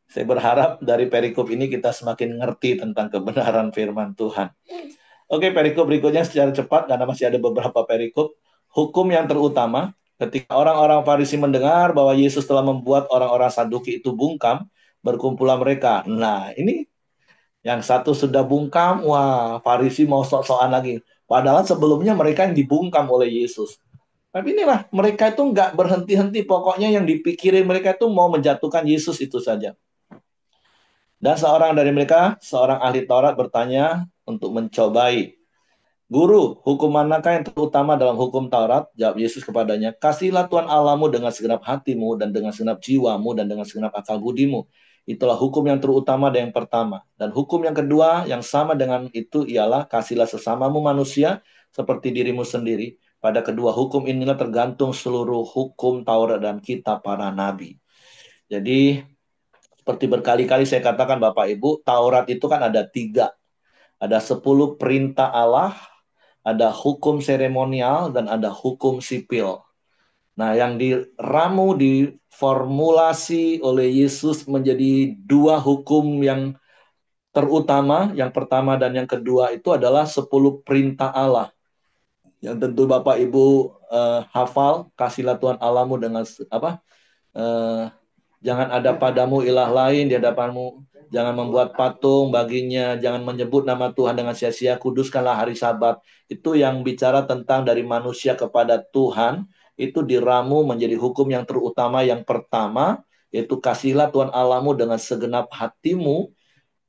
saya berharap dari perikop ini kita semakin ngerti tentang kebenaran firman Tuhan. Oke, perikop berikutnya secara cepat karena masih ada beberapa perikop. Hukum yang terutama, ketika orang-orang Farisi mendengar bahwa Yesus telah membuat orang-orang Saduki itu bungkam, berkumpulah mereka. Nah, ini yang satu sudah bungkam, wah, Farisi mau sok-sokan lagi. Padahal sebelumnya mereka yang dibungkam oleh Yesus. Tapi inilah, mereka itu nggak berhenti-henti. Pokoknya yang dipikirin mereka itu mau menjatuhkan Yesus itu saja. Dan seorang dari mereka, seorang ahli Taurat bertanya untuk mencobai. Guru, hukum manakah yang terutama dalam hukum Taurat? Jawab Yesus kepadanya, kasihlah Tuhan Allahmu dengan segenap hatimu dan dengan segenap jiwamu dan dengan segenap akal budimu. Itulah hukum yang terutama dan yang pertama. Dan hukum yang kedua yang sama dengan itu ialah kasihlah sesamamu manusia seperti dirimu sendiri. Pada kedua hukum inilah tergantung seluruh hukum Taurat dan kitab para nabi. Jadi seperti berkali-kali saya katakan Bapak Ibu, Taurat itu kan ada 3. Ada 10 perintah Allah, ada hukum seremonial, dan ada hukum sipil. Nah, yang diramu, diformulasi oleh Yesus menjadi 2 hukum yang terutama. Yang pertama dan yang kedua itu adalah 10 perintah Allah. Yang tentu Bapak Ibu hafal, kasihlah Tuhan Allahmu dengan apa? Jangan ada padamu ilah lain di hadapanmu. Jangan membuat patung baginya. Jangan menyebut nama Tuhan dengan sia-sia. Kuduskanlah hari Sabat. Itu yang bicara tentang dari manusia kepada Tuhan. Itu diramu menjadi hukum yang terutama yang pertama. Yaitu kasihlah Tuhan Allahmu dengan segenap hatimu.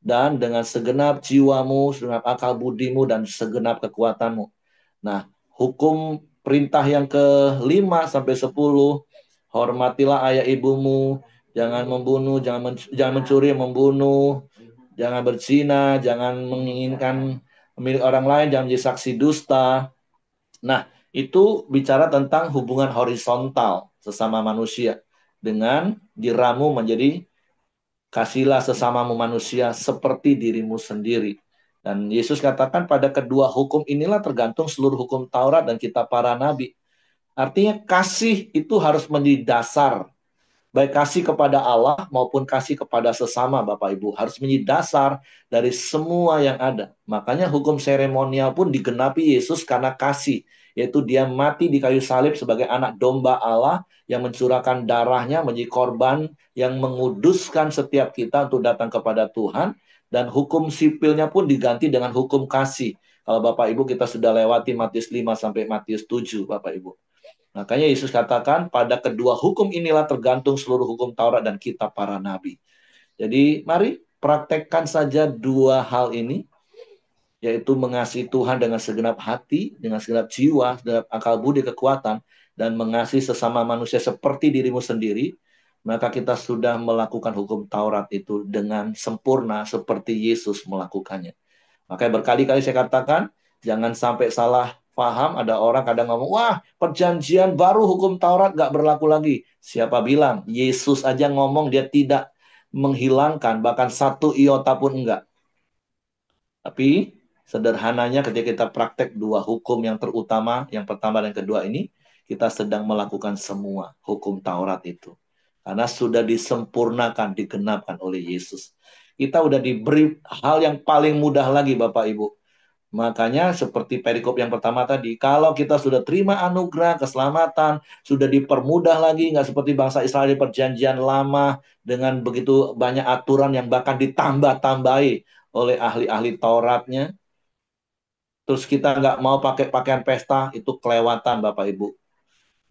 Dan dengan segenap jiwamu, segenap akal budimu, dan segenap kekuatanmu. Nah, hukum perintah yang ke-5 sampai 10. Hormatilah ayah ibumu. Jangan membunuh, jangan mencuri, membunuh, jangan berzina, jangan menginginkan milik orang lain, jangan menjadi saksi dusta. Nah, itu bicara tentang hubungan horizontal sesama manusia dengan diramu menjadi kasihlah sesamamu manusia seperti dirimu sendiri. Dan Yesus katakan pada kedua hukum inilah tergantung seluruh hukum Taurat dan kitab para nabi. Artinya kasih itu harus menjadi dasar. Baik kasih kepada Allah maupun kasih kepada sesama Bapak Ibu. Harus menjadi dasar dari semua yang ada. Makanya hukum seremonial pun digenapi Yesus karena kasih. Yaitu dia mati di kayu salib sebagai anak domba Allah yang mencurahkan darahnya menjadi korban yang menguduskan setiap kita untuk datang kepada Tuhan. Dan hukum sipilnya pun diganti dengan hukum kasih. Kalau Bapak Ibu kita sudah lewati Matius 5 sampai Matius 7 Bapak Ibu. Makanya Yesus katakan, pada kedua hukum inilah tergantung seluruh hukum Taurat dan kitab para nabi. Jadi mari praktekkan saja dua hal ini, yaitu mengasihi Tuhan dengan segenap hati, dengan segenap jiwa, segenap akal budi kekuatan, dan mengasihi sesama manusia seperti dirimu sendiri, maka kita sudah melakukan hukum Taurat itu dengan sempurna seperti Yesus melakukannya. Makanya berkali-kali saya katakan, jangan sampai salah paham. Ada orang kadang ngomong, wah perjanjian baru hukum Taurat gak berlaku lagi. Siapa bilang? Yesus aja ngomong dia tidak menghilangkan, bahkan satu iota pun enggak. Tapi sederhananya ketika kita praktek dua hukum yang terutama, yang pertama dan kedua ini, kita sedang melakukan semua hukum Taurat itu. Karena sudah disempurnakan, digenapkan oleh Yesus. Kita udah diberi hal yang paling mudah lagi Bapak Ibu. Makanya seperti perikop yang pertama tadi, kalau kita sudah terima anugerah, keselamatan, sudah dipermudah lagi, nggak seperti bangsa Israel di perjanjian lama, dengan begitu banyak aturan yang bahkan ditambah-tambahi oleh ahli-ahli Tauratnya. Terus kita nggak mau pakai pakaian pesta, itu kelewatan Bapak Ibu.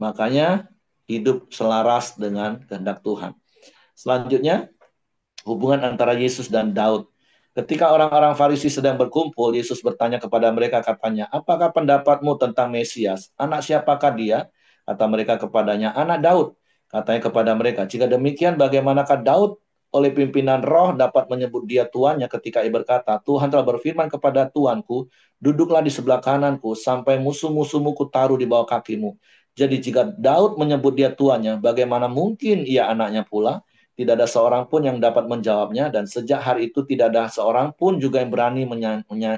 Makanya hidup selaras dengan kehendak Tuhan. Selanjutnya, hubungan antara Yesus dan Daud. Ketika orang-orang Farisi sedang berkumpul, Yesus bertanya kepada mereka, katanya, apakah pendapatmu tentang Mesias? Anak siapakah dia? Kata mereka kepadanya, anak Daud. Katanya kepada mereka, jika demikian bagaimanakah Daud oleh pimpinan roh dapat menyebut dia tuannya ketika ia berkata, Tuhan telah berfirman kepada Tuanku, duduklah di sebelah kananku sampai musuh-musuhmu kutaruh di bawah kakimu. Jadi jika Daud menyebut dia tuannya, bagaimana mungkin ia anaknya pula? Tidak ada seorang pun yang dapat menjawabnya, dan sejak hari itu tidak ada seorang pun juga yang berani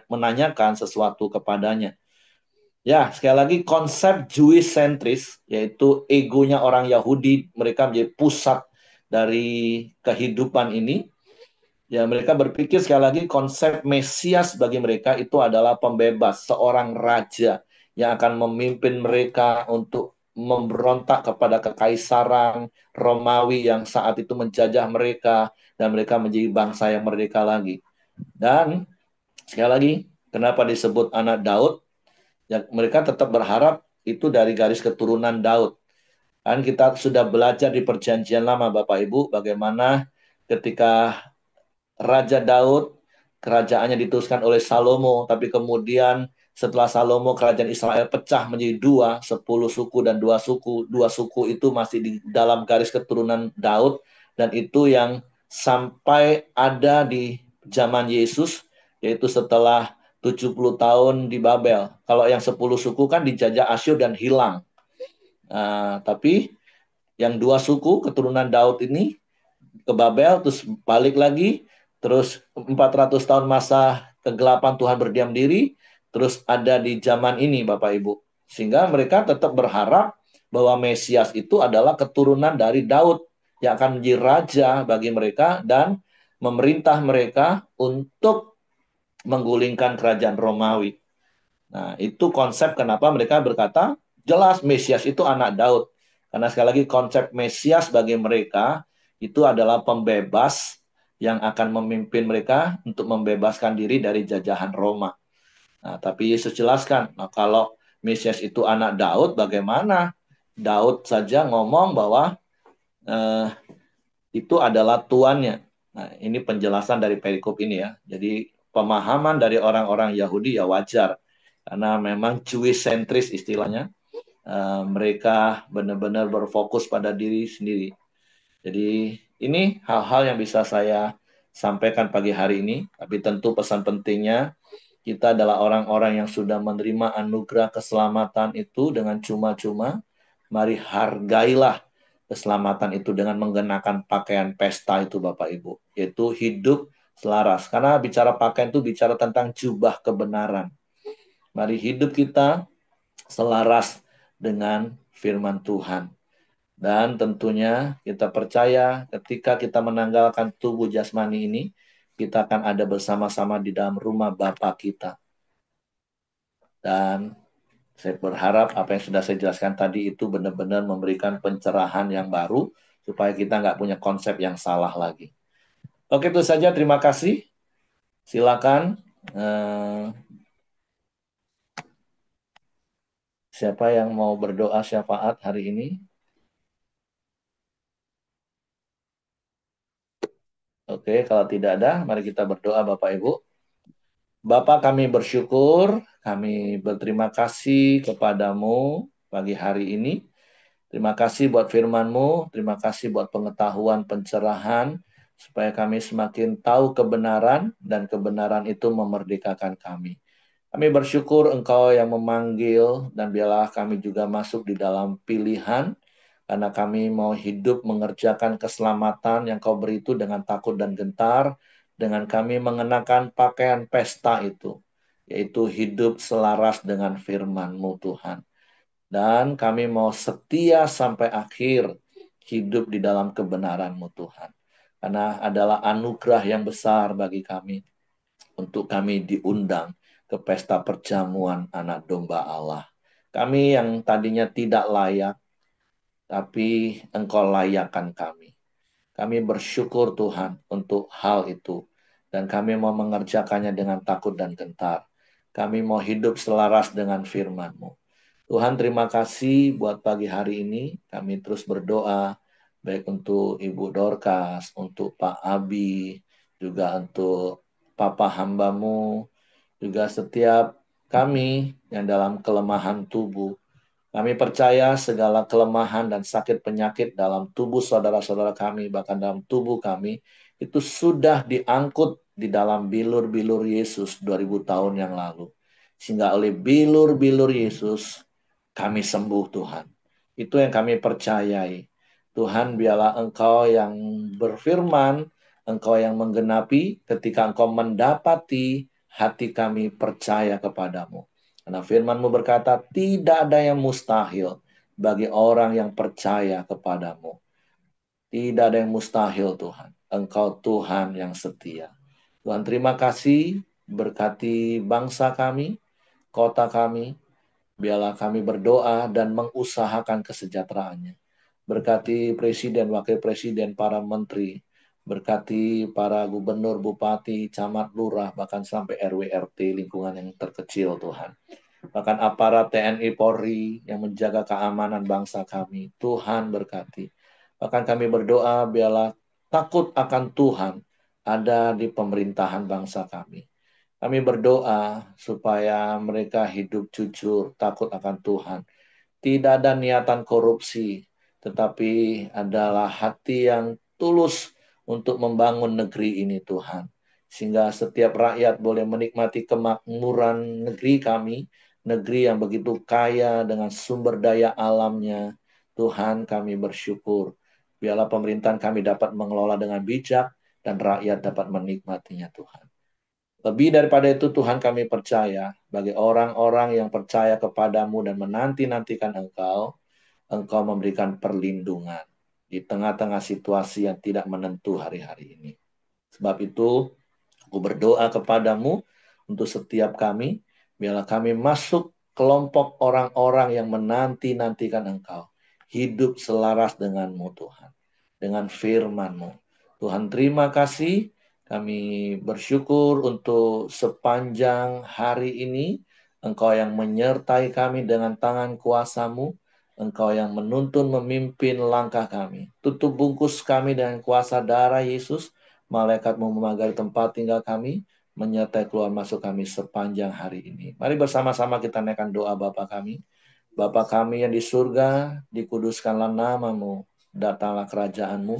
menanyakan sesuatu kepadanya. Ya, sekali lagi konsep Jewish centris, yaitu egonya orang Yahudi, mereka menjadi pusat dari kehidupan ini. Ya, mereka berpikir sekali lagi konsep Mesias bagi mereka itu adalah pembebas, seorang raja yang akan memimpin mereka untuk memberontak kepada kekaisaran Romawi yang saat itu menjajah mereka, dan mereka menjadi bangsa yang merdeka lagi. Dan sekali lagi, kenapa disebut anak Daud? Ya, mereka tetap berharap itu dari garis keturunan Daud. Kan kita sudah belajar di perjanjian lama Bapak Ibu bagaimana ketika Raja Daud, kerajaannya diteruskan oleh Salomo, tapi kemudian setelah Salomo, kerajaan Israel pecah menjadi dua, 10 suku dan dua suku. Dua suku itu masih di dalam garis keturunan Daud, dan itu yang sampai ada di zaman Yesus, yaitu setelah 70 tahun di Babel. Kalau yang 10 suku kan dijajah Asyur dan hilang. Tapi yang dua suku keturunan Daud ini ke Babel, terus balik lagi, terus 400 tahun masa kegelapan Tuhan berdiam diri, terus ada di zaman ini Bapak Ibu. Sehingga mereka tetap berharap bahwa Mesias itu adalah keturunan dari Daud yang akan menjadi raja bagi mereka dan memerintah mereka untuk menggulingkan kerajaan Romawi. Nah, itu konsep kenapa mereka berkata, jelas Mesias itu anak Daud. Karena sekali lagi konsep Mesias bagi mereka itu adalah pembebas yang akan memimpin mereka untuk membebaskan diri dari jajahan Roma. Nah, tapi Yesus jelaskan, nah, kalau Mesias itu anak Daud, bagaimana? Daud saja ngomong bahwa eh, itu adalah tuannya. Nah, ini penjelasan dari perikop ini ya. Jadi pemahaman dari orang-orang Yahudi ya wajar. Karena memang Jewish centris istilahnya. Mereka benar-benar berfokus pada diri sendiri. Jadi ini hal-hal yang bisa saya sampaikan pagi hari ini. Tapi tentu pesan pentingnya kita adalah orang-orang yang sudah menerima anugerah keselamatan itu dengan cuma-cuma. Mari hargailah keselamatan itu dengan mengenakan pakaian pesta itu Bapak Ibu. Yaitu hidup selaras. Karena bicara pakaian itu bicara tentang jubah kebenaran. Mari hidup kita selaras dengan firman Tuhan. Dan tentunya kita percaya ketika kita menanggalkan tubuh jasmani ini, kita akan ada bersama-sama di dalam rumah Bapa kita. Dan saya berharap apa yang sudah saya jelaskan tadi itu benar-benar memberikan pencerahan yang baru supaya kita nggak punya konsep yang salah lagi. Oke, itu saja. Terima kasih. Silakan Siapa yang mau berdoa syafaat hari ini? Oke, kalau tidak ada, mari kita berdoa Bapak Ibu. Bapak, kami bersyukur, kami berterima kasih kepadamu pagi hari ini. Terima kasih buat firman-Mu, terima kasih buat pengetahuan, pencerahan, supaya kami semakin tahu kebenaran, dan kebenaran itu memerdekakan kami. Kami bersyukur Engkau yang memanggil, dan biarlah kami juga masuk di dalam pilihan, karena kami mau hidup mengerjakan keselamatan yang Kau beri itu dengan takut dan gentar, dengan kami mengenakan pakaian pesta itu, yaitu hidup selaras dengan firman-Mu Tuhan. Dan kami mau setia sampai akhir hidup di dalam kebenaran-Mu Tuhan. Karena adalah anugerah yang besar bagi kami untuk kami diundang ke pesta perjamuan anak domba Allah. Kami yang tadinya tidak layak, tapi Engkau layakkan kami. Kami bersyukur Tuhan untuk hal itu. Dan kami mau mengerjakannya dengan takut dan gentar. Kami mau hidup selaras dengan firman-Mu. Tuhan, terima kasih buat pagi hari ini. Kami terus berdoa, baik untuk Ibu Dorcas, untuk Pak Abi, juga untuk Papa hambamu, juga setiap kami yang dalam kelemahan tubuh. Kami percaya segala kelemahan dan sakit penyakit dalam tubuh saudara-saudara kami, bahkan dalam tubuh kami, itu sudah diangkut di dalam bilur-bilur Yesus 2000 tahun yang lalu. Sehingga oleh bilur-bilur Yesus, kami sembuh Tuhan. Itu yang kami percayai. Tuhan, biarlah Engkau yang berfirman, Engkau yang menggenapi ketika Engkau mendapati hati kami percaya kepadamu. Karena firman-Mu berkata, tidak ada yang mustahil bagi orang yang percaya kepadamu. Tidak ada yang mustahil Tuhan. Engkau Tuhan yang setia. Tuhan, terima kasih, berkati bangsa kami, kota kami. Biarlah kami berdoa dan mengusahakan kesejahteraannya. Berkati presiden, wakil presiden, para menteri. Berkati para gubernur, bupati, camat, lurah, bahkan sampai RW, RT, lingkungan yang terkecil Tuhan. Bahkan aparat TNI Polri yang menjaga keamanan bangsa kami. Tuhan berkati. Bahkan kami berdoa biarlah takut akan Tuhan ada di pemerintahan bangsa kami. Kami berdoa supaya mereka hidup jujur, takut akan Tuhan. Tidak ada niatan korupsi, tetapi adalah hati yang tulus untuk membangun negeri ini Tuhan. Sehingga setiap rakyat boleh menikmati kemakmuran negeri kami, negeri yang begitu kaya dengan sumber daya alamnya. Tuhan, kami bersyukur. Biarlah pemerintahan kami dapat mengelola dengan bijak dan rakyat dapat menikmatinya Tuhan. Lebih daripada itu Tuhan, kami percaya bagi orang-orang yang percaya kepadamu dan menanti-nantikan Engkau memberikan perlindungan di tengah-tengah situasi yang tidak menentu hari-hari ini. Sebab itu, aku berdoa kepadamu untuk setiap kami, biarlah kami masuk kelompok orang-orang yang menanti-nantikan Engkau. Hidup selaras denganmu Tuhan, dengan firman-Mu. Tuhan, terima kasih. Kami bersyukur untuk sepanjang hari ini, Engkau yang menyertai kami dengan tangan kuasa-Mu. Engkau yang menuntun memimpin langkah kami. Tutup bungkus kami dengan kuasa darah Yesus. Malaikat-Mu memagari tempat tinggal kami, menyertai keluar masuk kami sepanjang hari ini. Mari bersama-sama kita naikkan doa Bapa kami. Bapa kami yang di surga, dikuduskanlah nama-Mu, datanglah kerajaan-Mu,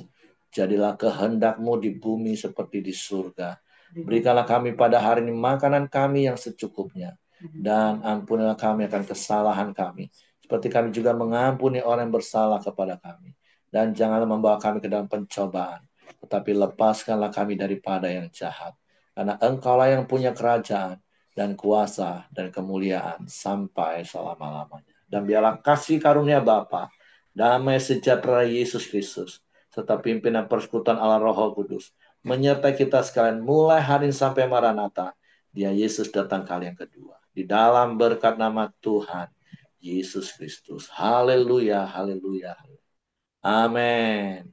jadilah kehendak-Mu di bumi seperti di surga. Berikanlah kami pada hari ini makanan kami yang secukupnya, dan ampunilah kami akan kesalahan kami, seperti kami juga mengampuni orang yang bersalah kepada kami. Dan janganlah membawa kami ke dalam pencobaan, tetapi lepaskanlah kami daripada yang jahat. Karena Engkaulah yang punya kerajaan dan kuasa dan kemuliaan sampai selama-lamanya. Dan biarlah kasih karunia Bapa, damai sejahtera Yesus Kristus, serta pimpinan persekutuan Allah Roh Kudus, menyertai kita sekalian mulai hari ini sampai Maranatha. Dia Yesus datang kali yang kedua. Di dalam berkat nama Tuhan Yesus Kristus. Haleluya, haleluya. Amin.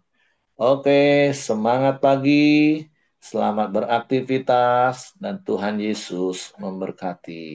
Oke, semangat pagi. Selamat beraktivitas dan Tuhan Yesus memberkati.